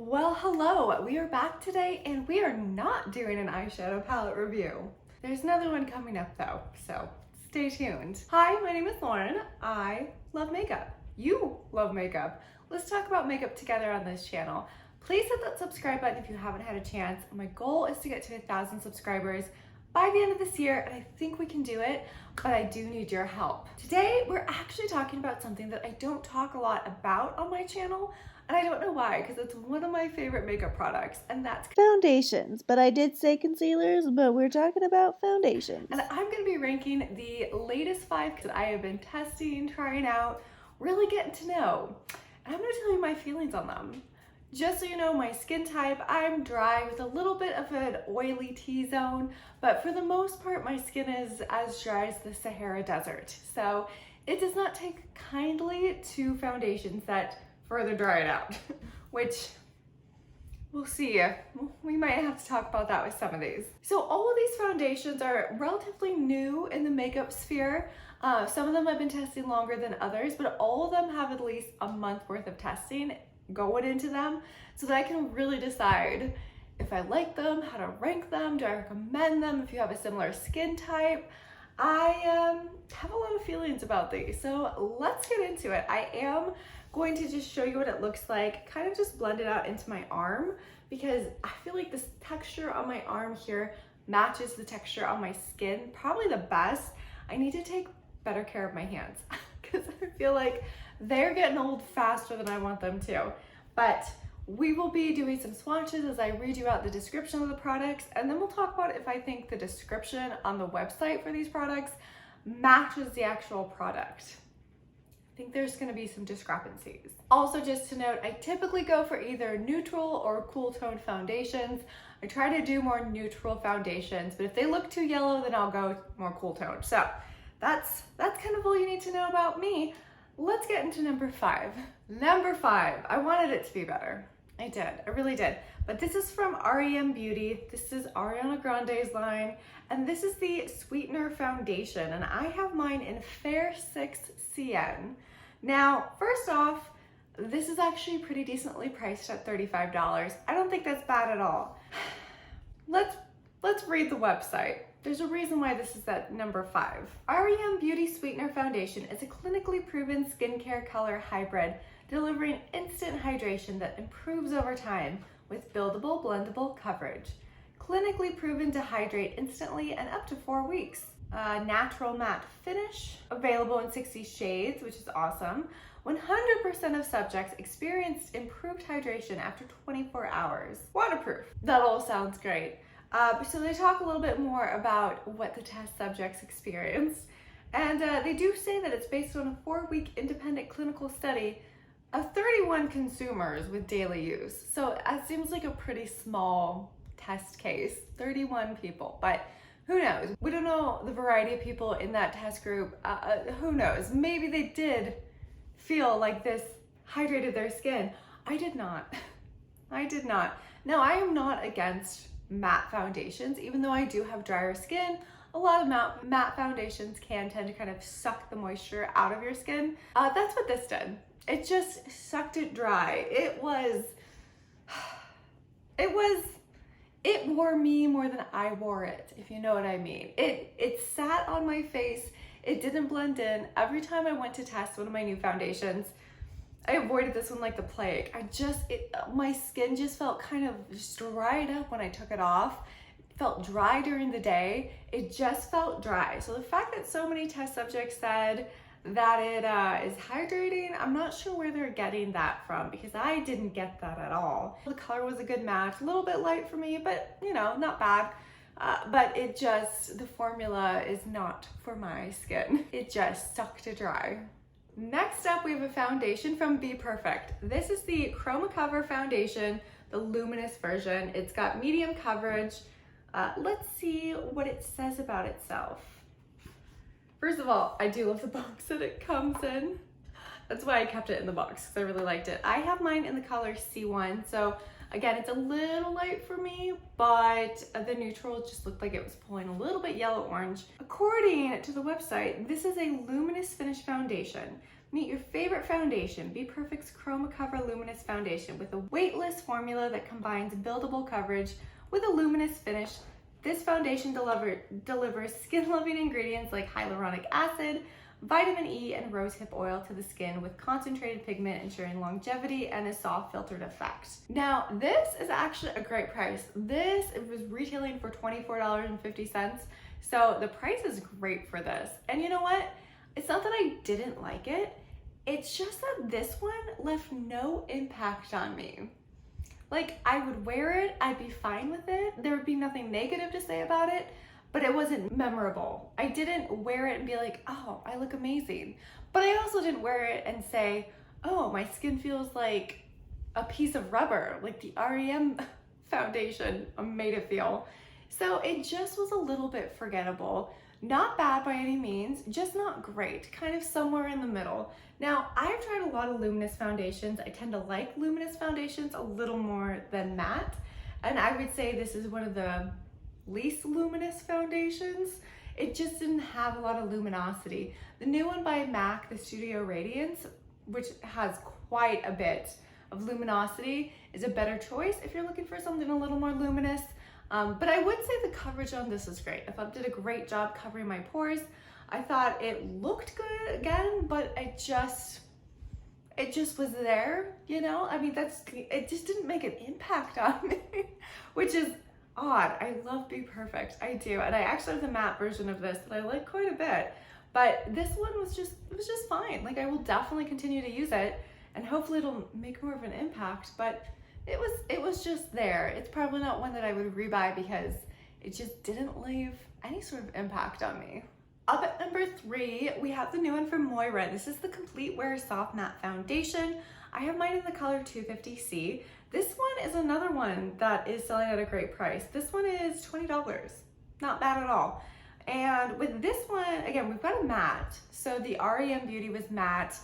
Well, hello, we are back today and we are not doing an eyeshadow palette review. There's another one coming up though, so stay tuned. Hi, my name is Lauren. I love makeup. You love makeup. Let's talk about makeup together on this channel. Please hit that subscribe button if you haven't had a chance. My goal is to get to 1,000 subscribers by the end of this year, and I think we can do it, but I do need your help. Today, we're actually talking about something that I don't talk a lot about on my channel, and I don't know why, because it's one of my favorite makeup products, and that's Foundations, but I did say concealers, but we're talking about foundations. And I'm going to be ranking the latest 5 that I have been testing, trying out, really getting to know. And I'm going to tell you my feelings on them. Just so you know, my skin type, I'm dry with a little bit of an oily T-zone, but for the most part, my skin is as dry as the Sahara Desert. So it does not take kindly to foundations that further dry it out, which we'll see. We might have to talk about that with some of these. So all of these foundations are relatively new in the makeup sphere. Some of them I've been testing longer than others, but all of them have at least a month worth of testing going into them so that I can really decide if I like them, how to rank them, do I recommend them if you have a similar skin type. I have a lot of feelings about these, so let's get into it. I am going to just show you what it looks like, kind of just blend it out into my arm, because I feel like this texture on my arm here matches the texture on my skin probably the best. I need to take better care of my hands because I feel like they're getting old faster than I want them to. But we will be doing some swatches as I read you out the description of the products, and then we'll talk about if I think the description on the website for these products matches the actual product. I think there's going to be some discrepancies. Also, just to note, I typically go for either neutral or cool tone foundations. I try to do more neutral foundations, but if they look too yellow, then I'll go more cool tone. So that's kind of all you need to know about me. Let's get into number 5. Number 5, I wanted it to be better. I did, I really did. But this is from r.e.m. Beauty. This is Ariana Grande's line, and this is the Sweetener Foundation, and I have mine in Fair 6 CN. Now, first off, this is actually pretty decently priced at $35. I don't think that's bad at all. Let's read the website. There's a reason why this is at number 5. r.e.m. Beauty Sweetener Foundation is a clinically proven skincare color hybrid delivering instant hydration that improves over time with buildable, blendable coverage. Clinically proven to hydrate instantly and up to 4 weeks. Natural matte finish, available in 60 shades, which is awesome. 100% of subjects experienced improved hydration after 24 hours. Waterproof. That all sounds great. So they talk a little bit more about what the test subjects experienced. And they do say that it's based on a 4-week independent clinical study of 31 consumers with daily use. So it seems like a pretty small test case, 31 people, but who knows? We don't know the variety of people in that test group. Who knows? Maybe they did feel like this hydrated their skin. I did not. I did not. Now, I am not against matte foundations, even though I do have drier skin. A lot of matte foundations can tend to kind of suck the moisture out of your skin. That's what this did. It just sucked it dry. It wore me more than I wore it, if you know what I mean. It sat on my face. It didn't blend in. Every time I went to test one of my new foundations, I avoided this one like the plague. My skin just felt kind of just dried up when I took it off. It felt dry during the day. It just felt dry. So the fact that so many test subjects said that it is hydrating, I'm not sure where they're getting that from, because I didn't get that at all. The color was a good match, a little bit light for me, but you know, not bad. But the formula is not for my skin. It just sucked it dry. Next up, we have a foundation from Be Perfect. This is the Chroma Cover Foundation, the luminous version. It's got medium coverage. Let's see what it says about itself. First of all, I do love the box that it comes in. That's why I kept it in the box, because I really liked it. I have mine in the color C1, so again, it's a little light for me, but the neutral just looked like it was pulling a little bit yellow orange. According to the website, this is a luminous finish foundation Meet your favorite foundation, Be Perfect's Chroma Cover Luminous Foundation with a weightless formula that combines buildable coverage with a luminous finish. This foundation delivers skin-loving ingredients like hyaluronic acid, vitamin E, and rosehip oil to the skin with concentrated pigment, ensuring longevity and a soft filtered effect. Now, this is actually a great price. It was retailing for $24.50, so the price is great for this. And you know what? It's not that I didn't like it, it's just that this one left no impact on me. Like, I would wear it, I'd be fine with it, there would be nothing negative to say about it, but it wasn't memorable. I didn't wear it and be like, oh, I look amazing. But I also didn't wear it and say, oh, my skin feels like a piece of rubber, like the r.e.m. foundation made it feel. So it just was a little bit forgettable. Not bad by any means, just not great, kind of somewhere in the middle. Now, I've tried a lot of luminous foundations. I tend to like luminous foundations a little more than matte. And I would say this is one of the least luminous foundations. It just didn't have a lot of luminosity. The new one by MAC, the Studio Radiance, which has quite a bit of luminosity, is a better choice if you're looking for something a little more luminous. But I would say the coverage on this is great. I thought it did a great job covering my pores. I thought it looked good again, but it just was there, you know? I mean, it just didn't make an impact on me, which is odd. I love Be Perfect, I do. And I actually have the matte version of this that I like quite a bit, but this one it was just fine. Like, I will definitely continue to use it and hopefully it'll make more of an impact, but it was just there. It's probably not one that I would rebuy because it just didn't leave any sort of impact on me. Up at number 3, we have the new one from Moira. This is the Complete Wear Soft Matte Foundation. I have mine in the color 250C. This one is another one that is selling at a great price. This one is $20. Not bad at all. And with this one, again, we've got a matte. So the r.e.m. Beauty was matte.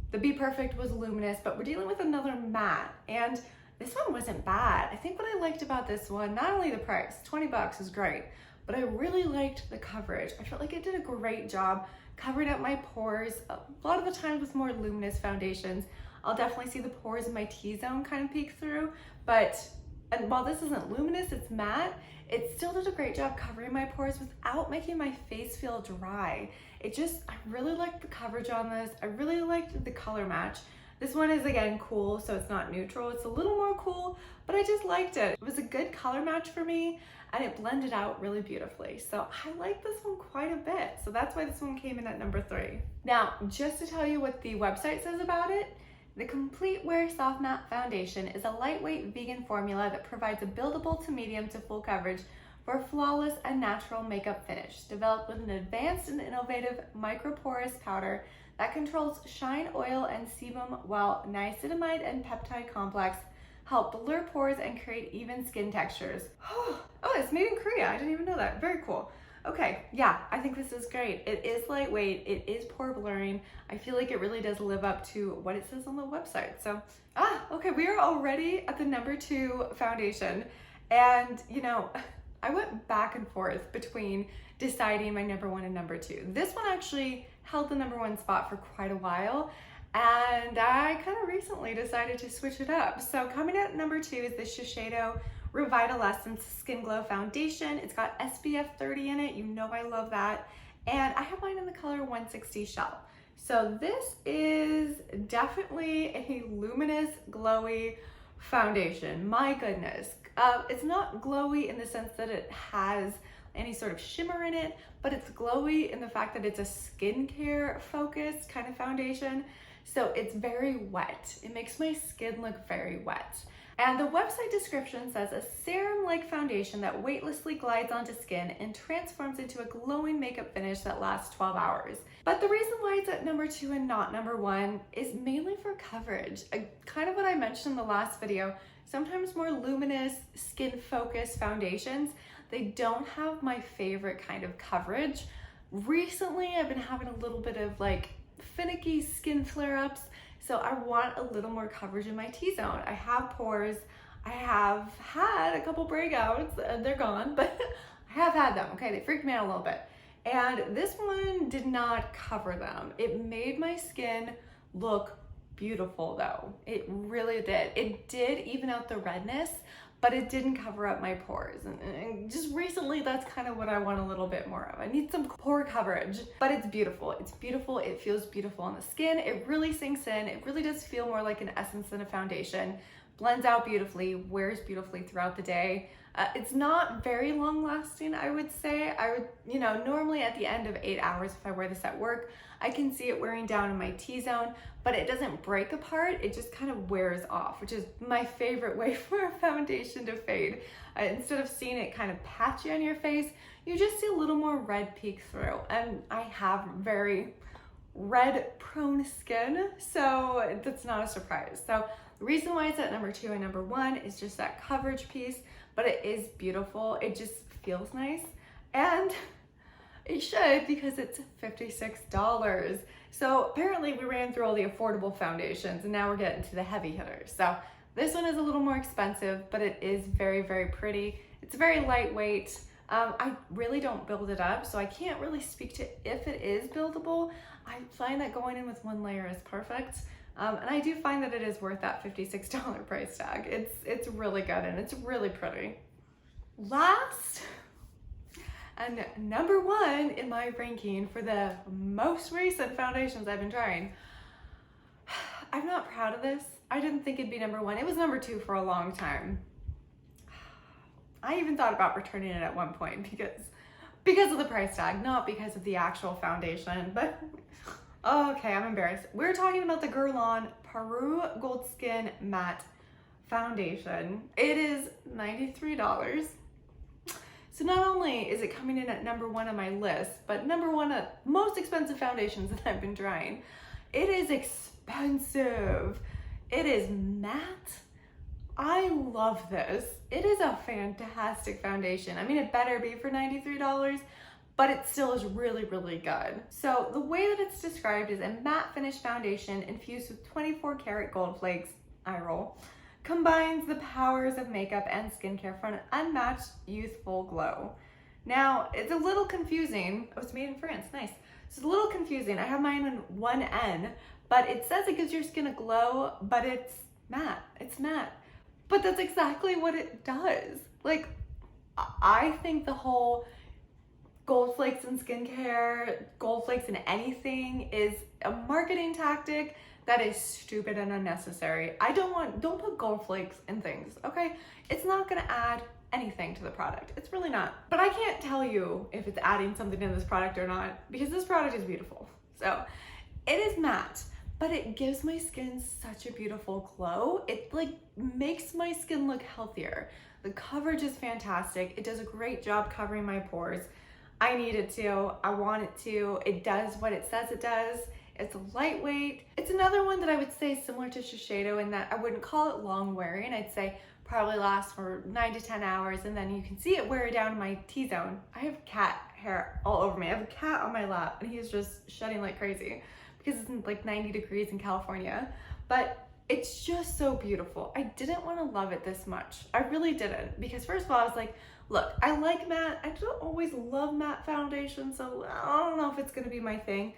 The Be Perfect was luminous, but we're dealing with another matte. And this one wasn't bad. I think what I liked about this one, not only the price, $20 is great, but I really liked the coverage. I felt like it did a great job covering up my pores. A lot of the times with more luminous foundations, I'll definitely see the pores in my T-zone kind of peek through, and while this isn't luminous, it's matte, it still did a great job covering my pores without making my face feel dry. I really liked the coverage on this. I really liked the color match. This one is, again, cool, so it's not neutral. It's a little more cool, but I just liked it. It was a good color match for me, and it blended out really beautifully. So I like this one quite a bit. So that's why this one came in at number 3. Now, just to tell you what the website says about it, the Complete Wear Soft Matte Foundation is a lightweight vegan formula that provides a buildable to medium to full coverage for a flawless and natural makeup finish, developed with an advanced and innovative microporous powder that controls shine, oil, and sebum, while niacinamide and peptide complex help blur pores and create even skin textures. Oh, it's made in Korea. I didn't even know that. Very cool. Okay, yeah, I think this is great. It is lightweight, it is pore blurring. I feel like it really does live up to what it says on the website. So, okay, we are already at the number 2 foundation. And, you know, I went back and forth between deciding my number 1 and number 2. This one actually held the number 1 spot for quite a while, and I kind of recently decided to switch it up. So coming at number 2 is the Shiseido Revitalescence Skin Glow Foundation. It's got SPF 30 in it. You know I love that. And I have mine in the color 160 Shell. So this is definitely a luminous, glowy foundation. My goodness. It's not glowy in the sense that it has any sort of shimmer in it, but it's glowy in the fact that it's a skincare focused kind of foundation. So it's very wet. It makes my skin look very wet. And the website description says a serum-like foundation that weightlessly glides onto skin and transforms into a glowing makeup finish that lasts 12 hours. But the reason why it's at number 2 and not number 1 is mainly for coverage. Kind of what I mentioned in the last video, sometimes more luminous, skin-focused foundations, they don't have my favorite kind of coverage. Recently, I've been having a little bit of like finicky skin flare-ups, so I want a little more coverage in my T-zone. I have pores. I have had a couple breakouts. They're gone, but I have had them, okay? They freaked me out a little bit. And this one did not cover them. It made my skin look beautiful though. It really did. It did even out the redness, but it didn't cover up my pores. And just recently, that's kind of what I want a little bit more of. I need some pore coverage, but it's beautiful. It's beautiful. It feels beautiful on the skin. It really sinks in. It really does feel more like an essence than a foundation. Blends out beautifully, wears beautifully throughout the day. It's not very long lasting, I would say. I would, you know, normally at the end of 8 hours, if I wear this at work, I can see it wearing down in my T-zone, but it doesn't break apart. It just kind of wears off, which is my favorite way for a foundation to fade. Instead of seeing it kind of patchy on your face, you just see a little more red peek through. And I have very red prone skin, so that's not a surprise. So the reason why it's at number 2 and number 1 is just that coverage piece, but it is beautiful. It just feels nice, and it should, because it's $56. So apparently we ran through all the affordable foundations and now we're getting to the heavy hitters. So this one is a little more expensive, but it is very, very pretty. It's very lightweight. I really don't build it up, so I can't really speak to if it is buildable. I find that going in with 1 layer is perfect. And I do find that it is worth that $56 price tag. It's really good and it's really pretty. Last and number 1 in my ranking for the most recent foundations I've been trying. I'm not proud of this. I didn't think it'd be number 1. It was number 2 for a long time. I even thought about returning it at one point because of the price tag, not because of the actual foundation, but okay, I'm embarrassed. We're talking about the Guerlain Parure Gold Skin Matte Foundation. It is $93. So not only is it coming in at number 1 on my list, but number 1 of most expensive foundations that I've been trying. It is expensive. It is matte. I love this. It is a fantastic foundation. I mean, it better be for $93, but it still is really, really good. So the way that it's described is a matte finish foundation infused with 24 karat gold flakes, eye roll, combines the powers of makeup and skincare for an unmatched youthful glow. Now, it's a little confusing. Oh, it's made in France, nice. It's a little confusing. I have mine in 1N, but it says it gives your skin a glow, but it's matte. It's matte. But that's exactly what it does. Like, I think the whole gold flakes in skincare, gold flakes in anything is a marketing tactic that is stupid and unnecessary. Don't put gold flakes in things, okay? It's not gonna add anything to the product. It's really not. But I can't tell you if it's adding something to this product or not, because this product is beautiful. So it is matte, but it gives my skin such a beautiful glow. It like makes my skin look healthier. The coverage is fantastic. It does a great job covering my pores. I need it to, I want it to. It does what it says it does. It's lightweight. It's another one that I would say similar to Shiseido in that I wouldn't call it long wearing. I'd say probably lasts for 9 to 10 hours, and then you can see it wear down my T-zone. I have cat hair all over me. I have a cat on my lap and he's just shedding like crazy because it's like 90 degrees in California. But it's just so beautiful. I didn't want to love it this much. I really didn't, because first of all, I was like, look, I like matte. I don't always love matte foundation, so I don't know if it's gonna be my thing.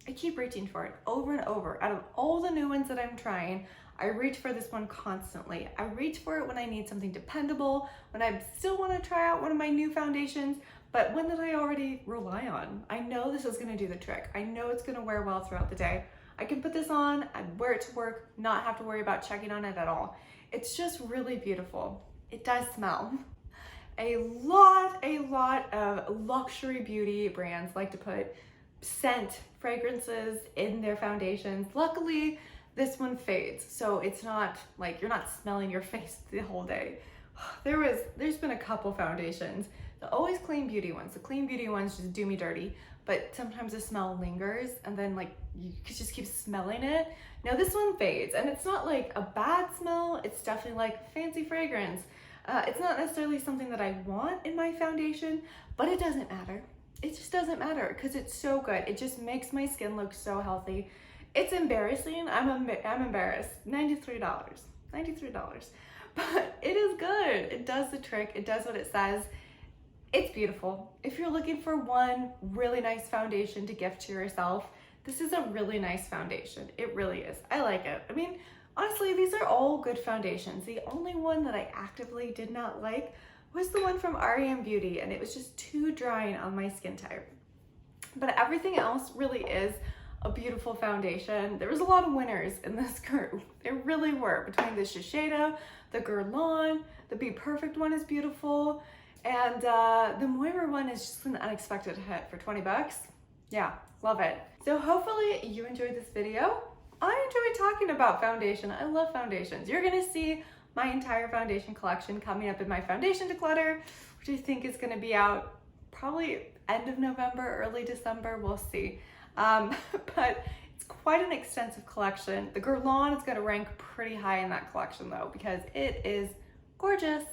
I keep reaching for it over and over. Out of all the new ones that I'm trying, I reach for this one constantly. I reach for it when I need something dependable, when I still want to try out one of my new foundations, but one that I already rely on. I know this is gonna do the trick. I know it's gonna wear well throughout the day. I can put this on, I'd wear it to work, not have to worry about checking on it at all. It's just really beautiful. It does smell. A lot of luxury beauty brands like to put scent fragrances in their foundations. Luckily, this one fades, so it's not like you're not smelling your face the whole day. There's been a couple foundations. The always clean beauty ones. The clean beauty ones just do me dirty, but sometimes the smell lingers and then like you just keep smelling it. Now this one fades, and it's not like a bad smell. It's definitely like fancy fragrance. It's not necessarily something that I want in my foundation, but it doesn't matter. It just doesn't matter because it's so good. It just makes my skin look so healthy. It's embarrassing. I'm embarrassed. $93. But it is good. It does the trick. It does what it says. It's beautiful. If you're looking for one really nice foundation to gift to yourself, This is a really nice foundation. It really is. I like it. I mean, honestly, these are all good foundations. The only one that I actively did not like was the one from r.e.m. Beauty, and it was just too drying on my skin type. But everything else really is a beautiful foundation. There was a lot of winners in this group. There really were, between the Shiseido, the Guerlain, the Be Perfect one is beautiful, and the Moira one is just an unexpected hit for 20 bucks. Yeah, love it. So hopefully you enjoyed this video. I enjoy talking about foundation. I love foundations. You're gonna see my entire foundation collection coming up in my foundation declutter, which I think is gonna be out probably end of November, early December, we'll see. But it's quite an extensive collection. The Guerlain is gonna rank pretty high in that collection though, because it is gorgeous.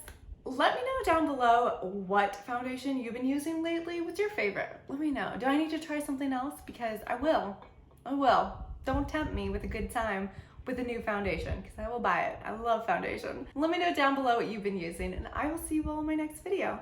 Let me know down below what foundation you've been using lately. What's your favorite? Let me know. Do I need to try something else? Because I will. I will. Don't tempt me with a good time with a new foundation, because I will buy it. I love foundation. Let me know down below what you've been using, and I will see you all in my next video.